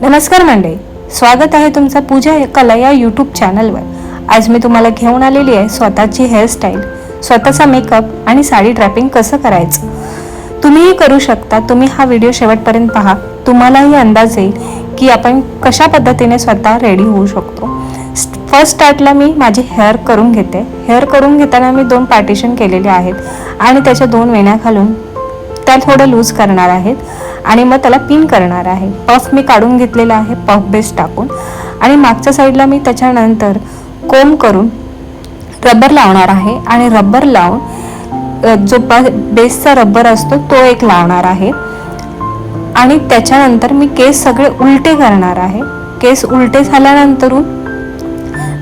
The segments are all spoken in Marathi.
नमस्कार मंडळी, स्वागत आहे तुमचं पूजा कला या यूट्यूब चॅनलवर। आज मी तुम्हाला घेऊन आलेली आहे स्वतःची हेअरस्टाईल, स्वतःचा मेकअप आणि साडी ड्रॅपिंग कसं करायचं तुम्हीही करू शकता। तुम्ही हा व्हिडिओ शेवटपर्यंत पहा, तुम्हालाही अंदाज येईल की आपण कशा पद्धतीने स्वतः रेडी होऊ शकतो। फर्स्ट स्टार्टला मी माझे हेअर करून घेते। हेअर करून घेताना मी 2 पार्टिशन केलेले आहेत आणि त्याच्या 2 वेण्या घालून त्या थोडं लूज करणार आहेत आणि मग त्याला पिन करणार आहे। पफ मी काढून घेतलेला आहे, पफ बेस टाकून, आणि मागच्या साईडला मी त्याच्यानंतर कोम करून रबर लावणार आहे आणि रबर लावून जो बेसचा रबर असतो तो एक लावणार आहे आणि त्याच्यानंतर मी केस सगळे उलटे करणार आहे। केस उलटे झाल्यानंतर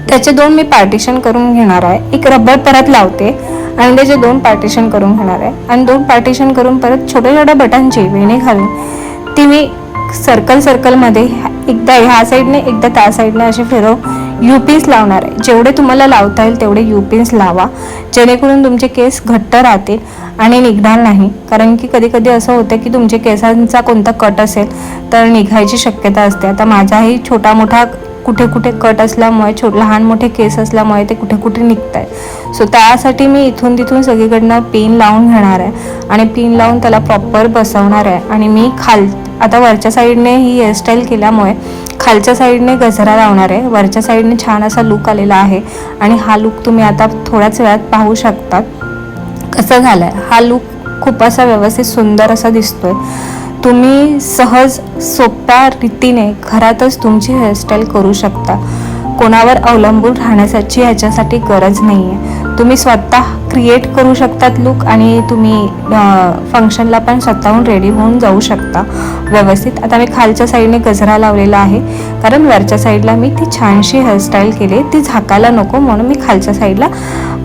त्याचे 2 मी पार्टिशन करून घेणार आहे। एक रबर परत लावते आणि त्याचे 2 पार्टिशन करून घेणार आहे आणि 2 पार्टिशन करून परत छोट्या छोट्या बटनची वेणी घालून ती मी सर्कलमध्ये एकदा ह्या साईडने एकदा त्या साईडने असे फिरवून यूपिन्स लावणार आहे। जेवढे तुम्हाला लावता येईल तेवढे यूपिन्स लावा, जेणेकरून तुमचे केस घट्ट राहतील आणि निघणार नाही। कारण की कधी कधी असं होतं की तुमचे केसांचा कोणता कट असेल तर निघायची शक्यता असते। आता माझाही छोटा मोठा कुठे कुठे कट असल्यामुळे लहान मोठे केस असल्यामुळे ते कुठे कुठे निघत आहे। सो त्यासाठी मी इथून तिथून सगळीकडनं पिन लावून घेणार आहे आणि पिन लावून त्याला प्रॉपर बसवणार आहे। आणि मी आता वरच्या साईडने ही हेअरस्टाईल केल्यामुळे खालच्या साईडने गजरा लावणार आहे। वरच्या साईडने छान असा लुक आलेला आहे आणि हा लुक तुम्ही आता थोड्याच वेळात पाहू शकता कसा झालाय। हा लुक खूप असा व्यवस्थित सुंदर असा दिसतोय। तुम्ही सहज सोप्या रीतीने घरातच तुमची हेअरस्टाईल करू शकता। कोणावर अवलंबून राहण्याची ह्याच्यासाठी गरज नाही आहे। तुम्ही स्वतः क्रिएट करू शकतात लुक आणि तुम्ही फंक्शनला पण स्वतःहून रेडी होऊन जाऊ शकता व्यवस्थित। आता मी खालच्या साईडने गजरा लावलेला आहे कारण वरच्या साईडला मी ती छानशी हेअरस्टाईल केली, ती झाकायला नको म्हणून मी खालच्या साईडला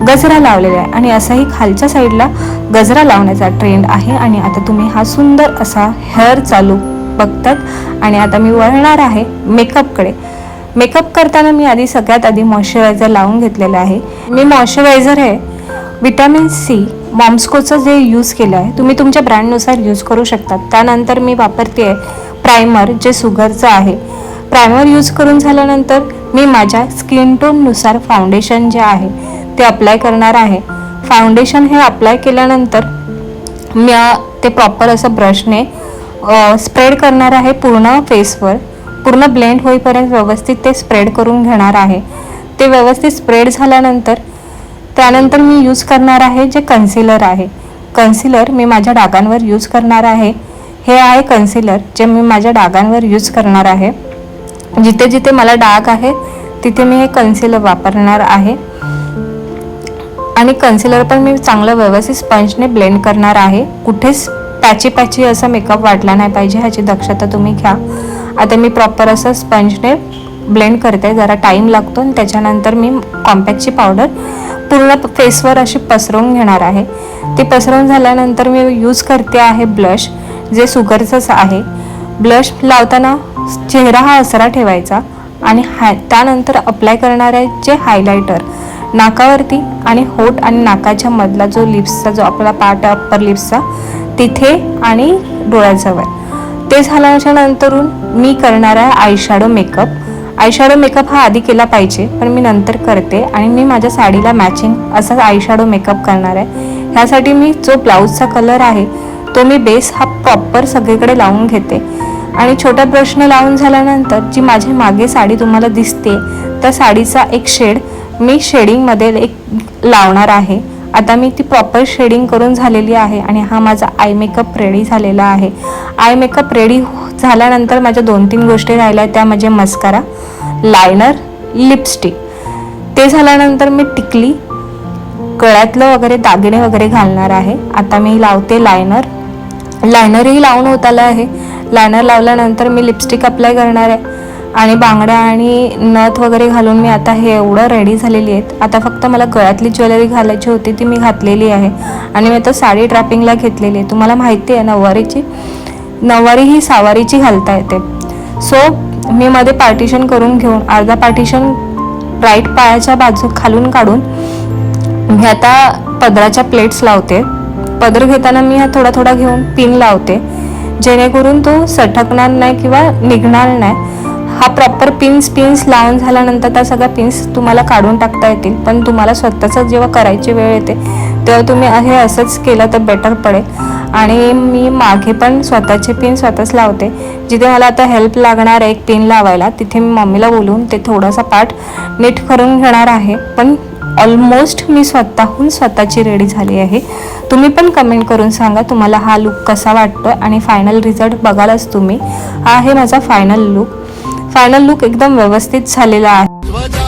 गजरा लावलेला आहे आणि असंही खालच्या साईडला गजरा लावण्याचा ट्रेंड आहे। आणि आता तुम्ही हा सुंदर असा हेअर चालू बघतात आणि आता मी वळणार आहे मेकअपकडे। मेकअप करताना मी सगळ्यात आधी मॉइश्चरायझर लावून घेतलेलं आहे। मी मॉइश्चरायझर आहे विटॅमिन सी मॉम्स्कोचं जे यूज केलं आहे, तुम्ही तुमच्या ब्रँडनुसार यूज करू शकता। त्यानंतर मी वापरते आहे प्रायमर जे शुगरचं आहे। प्रायमर यूज करून झाल्यानंतर मी माझ्या स्किन टोननुसार फाउंडेशन जे आहे ते अप्लाय करणार आहे। फाउंडेशन हे अप्लाय केल्यानंतर मी ते प्रॉपर असं ब्रशने स्प्रेड करणार आहे पूर्ण फेसवर, पूर्ण ब्लेंड होईपर्यंत व्यवस्थित ते स्प्रेड करून घेणार आहे। ते व्यवस्थित स्प्रेड झाल्यानंतर त्यानंतर मी यूज करणार आहे जे कन्सिलर आहे। कन्सिलर मी माझ्या डागांवर यूज करणार आहे। हे आहे कन्सिलर जे मी माझ्या डागांवर यूज करणार आहे। जिथे जिथे मला डाग आहे तिथे मी हे कन्सिलर वापरणार आहे आणि कन्सिलर पण मी चांगलं व्यवस्थित स्पंजने ब्लेंड करणार आहे। कुठेच पॅची असा मेकअप वाटला नाही पाहिजे, ह्याची दक्षता तुम्ही घ्या। आता मी प्रॉपर असं स्पंजने ब्लेंड करते, जरा टाईम लागतो आणि त्याच्यानंतर मी कॉम्पॅक्टची पावडर पूर्ण फेसवर अशी पसरवून घेणार आहे। ते पसरवून झाल्यानंतर मी यूज करते आहे ब्लश जे शुगरचंच आहे। ब्लश लावताना चेहरा हा असरा ठेवायचा आणि त्यानंतर अप्लाय करणार आहे जे हायलायटर नाकावरती आणि होठ आणि नाकाच्या मधला जो लिप्सचा जो आपला पार्ट आहे अप्पर लिप्सचा तिथे आणि डोळ्याजवळ। ते झाल्याच्या नंतरून मी करणार आहे आयशॅडो मेकअप। आयशॅडो मेकअप हा आधी केला पाहिजे पण मी नंतर करते आणि मी माझ्या साडीला मॅचिंग असा आयशॅडो मेकअप करणार आहे। ह्यासाठी मी जो ब्लाऊजचा कलर आहे तो मी बेस हा प्रॉपर सगळीकडे लावून घेते आणि छोट्या ब्रशने लावून झाल्यानंतर जी माझी मागे साडी तुम्हाला दिसते त्या साडीचा एक शेड मी शेडिंगमध्ये एक लावणार आहे। आता मी ती प्रॉपर शेडिंग करून झालेली आहे आणि हा माझा आय मेकअप रेडी झालेला आहे। आय मेकअप रेडी झाल्यानंतर माझ्या 2-3 गोष्टी राहिल्या, त्या म्हणजे मस्कारा, लायनर, लिपस्टिक। ते झाल्यानंतर मी टिकली, गळ्यातलं वगैरे दागिने वगैरे घालणार आहे। आता मी लावते लायनर। लायनरही लावून होत आलं आहे। लायनर लावल्यानंतर मी लिपस्टिक अप्लाय करणार आहे आणि बांगड्या आणि नथ वगैरे घालून मी आता हे एवढं रेडी झालेली आहेत। आता फक्त मला गळ्यातली ज्वेलरी घालायची होती ती मी घातलेली आहे आणि मी आता साडी ड्रॅपिंगला घेतलेली आहे। तुम्हाला माहिती आहे नऊवारी ही सहावारीची घालता येते। सो मी मध्ये पार्टिशन करून घेऊन अर्धा पार्टिशन राईट पायाच्या बाजू खालून काढून मी आता पदराच्या प्लेट्स लावते। पदर घेताना मी हा थोडा थोडा घेऊन पिन लावते, जेणेकरून तो सटकणार नाही किंवा निघणार नाही. हा प्रॉपर पिन्स लावून झाल्यानंतर त्या सगळ्या पिन्स तुम्हाला काढून टाकता येतील. पण तुम्हाला स्वतःच जेव्हा करायची वेळ येते तेव्हा तुम्ही हे असंच केलं तर बेटर पडेल. आणि मी मागे पण स्वतःचे पिन स्वतःच लावते. जिथे मला आता हेल्प लागणार आहे एक पिन लावायला, तिथे मी मम्मीला बोलून ते थोडासा पार्ट नीट करून घेणार आहे. पण ऑलमोस्ट मी स्वतःची रेडी झाली आहे. तुम्ही पण कमेंट करून सांगा तुम्हाला हा लुक कसा वाटतोय आणि फायनल रिझल्ट बघालच तुम्ही. हा आहे माझा फायनल लुक एकदम व्यवस्थित झालेला आहे.